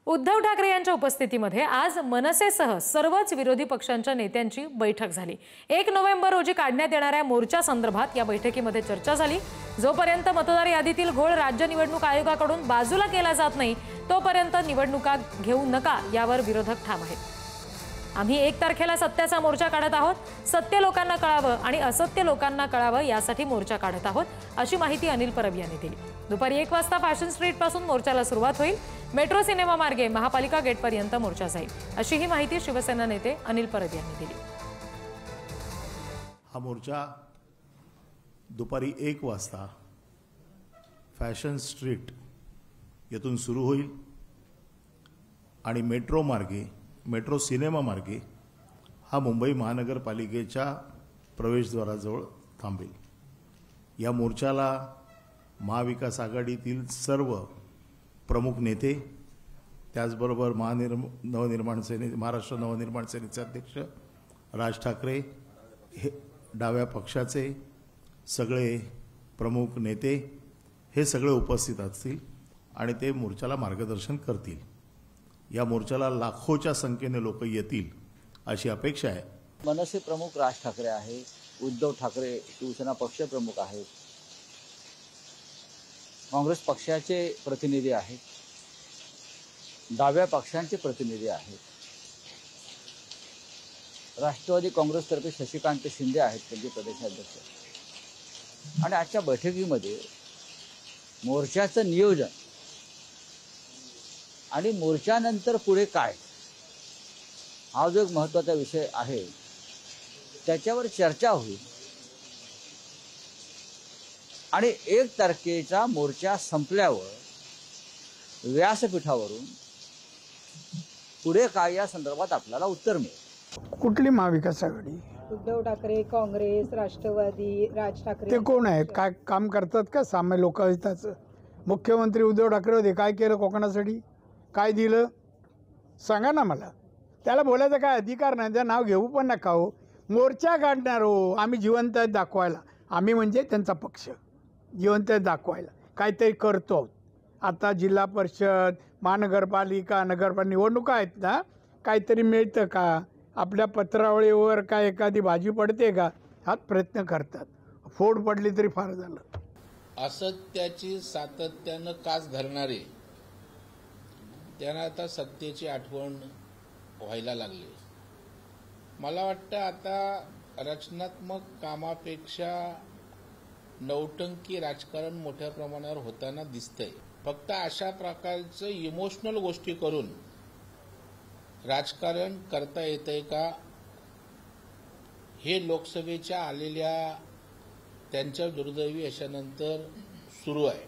उद्धव ठाकरे यांच्या उपस्थितीमध्ये आज मनसेसह सर्वच विरोधी पक्षांच्या नेत्यांची बैठक झाली। 1 नोव्हेंबर रोजी काढण्यात येणाऱ्या मोर्चा संदर्भात या बैठकीमध्ये चर्चा झाली। जोपर्यंत मतदार यादीतील घोळ राज्य निवडणूक आयोगाकडून बाजूला केला जात नाही तोपर्यंत निवडणुका घेऊ नका यावर विरोधक ठाम आहेत। आम्ही 1 तारखेला सत्याचा मोर्चा काढत आहोत। सत्य लोकांना कळावं आणि असत्य लोकांना कळावं यासाठी मोर्चा काढत आहोत, अशी माहिती अनिल परब यांनी दिली। दुपारी 1 वाजता फॅशन स्ट्रीट पासून मोर्चाला सुरुवात होईल। मेट्रो सिनेमा मार्गे महापालिका गेटपर्यंत मोर्चा जाईल, अशी ही माहिती शिवसेना नेते अनिल परब यांनी दिली। हा मोर्चा दुपारी 1 वाजता फॅशन स्ट्रीट येथून सुरू होईल आणि मेट्रो सिनेमा मार्गे हा मुंबई महानगरपालिकेच्या प्रवेशद्वाराजवळ थांबेल। या मोर्चाला महाविकास आघाडीतील सर्व प्रमुख नेते, त्याचबरोबर महाराष्ट्र नवनिर्माण सेनेचे अध्यक्ष राज ठाकरे, हे डाव्या पक्षाचे सगळे प्रमुख नेते हे सगळे उपस्थित असतील आणि ते मोर्चाला मार्गदर्शन करतील। या मोर्चाला लाखोच्या संख्येने लोक येतील अशी अपेक्षा आहे। मनसे प्रमुख राज ठाकरे आहे, उद्धव ठाकरे शिवसेना पक्ष प्रमुख आहेत, काँग्रेस पक्षाचे प्रतिनिधी आहेत, डाव्या पक्षांचे प्रतिनिधी आहेत, राष्ट्रवादी काँग्रेसतर्फे शशिकांत शिंदे आहेत त्यांचे प्रदेशाध्यक्ष। आणि आजच्या बैठकीमध्ये मोर्चाचं नियोजन आणि मोर्चानंतर पुढे काय हा जो एक महत्त्वाचा विषय आहे त्याच्यावर चर्चा होईल आणि 1 तारखेचा मोर्चा संपल्यावर व्यासपीठावरून पुढे काय या संदर्भात आपल्याला उत्तर मिळेल। कुठली महाविकास आघाडी? उद्धव ठाकरे, काँग्रेस, राष्ट्रवादी, राज ठाकरे ते कोण आहेत? काय काम करतात का सामान्य लोकहिताचं? मुख्यमंत्री उद्धव ठाकरे होते, काय केलं कोकणासाठी? काय दिलं सांगा ना मला। त्याला बोलायचा काय अधिकार नाही, त्या नाव घेऊ पण नका हो। मोर्चा काढणार हो, आम्ही जिवंत आहेत दाखवायला। आम्ही म्हणजे त्यांचा पक्ष जिवंत आहेत दाखवायला काहीतरी करतो आहोत। आता जिल्हा परिषद, महानगरपालिका, नगरपालिका निवडणुका आहेत ना, काहीतरी मिळतं का? आपल्या पत्रावळीवर काय एखादी भाजी पडते का? हाच प्रयत्न करतात। फोड पडली तरी फार झालं। असत्याची सातत्यानं कास धरणारे त्यांना आता सत्तेची आठवण व्हायला लागली। मला वाटतं आता रचनात्मक कामापेक्षा नौटंकी राजकारण मोठ्या प्रमाणावर होताना दिसतंय। फक्त अशा प्रकारचं इमोशनल गोष्टी करून राजकारण करता येतंय का, हे लोकसभेच्या आलेल्या त्यांच्या दुर्दैवी यशानंतर सुरू आहे।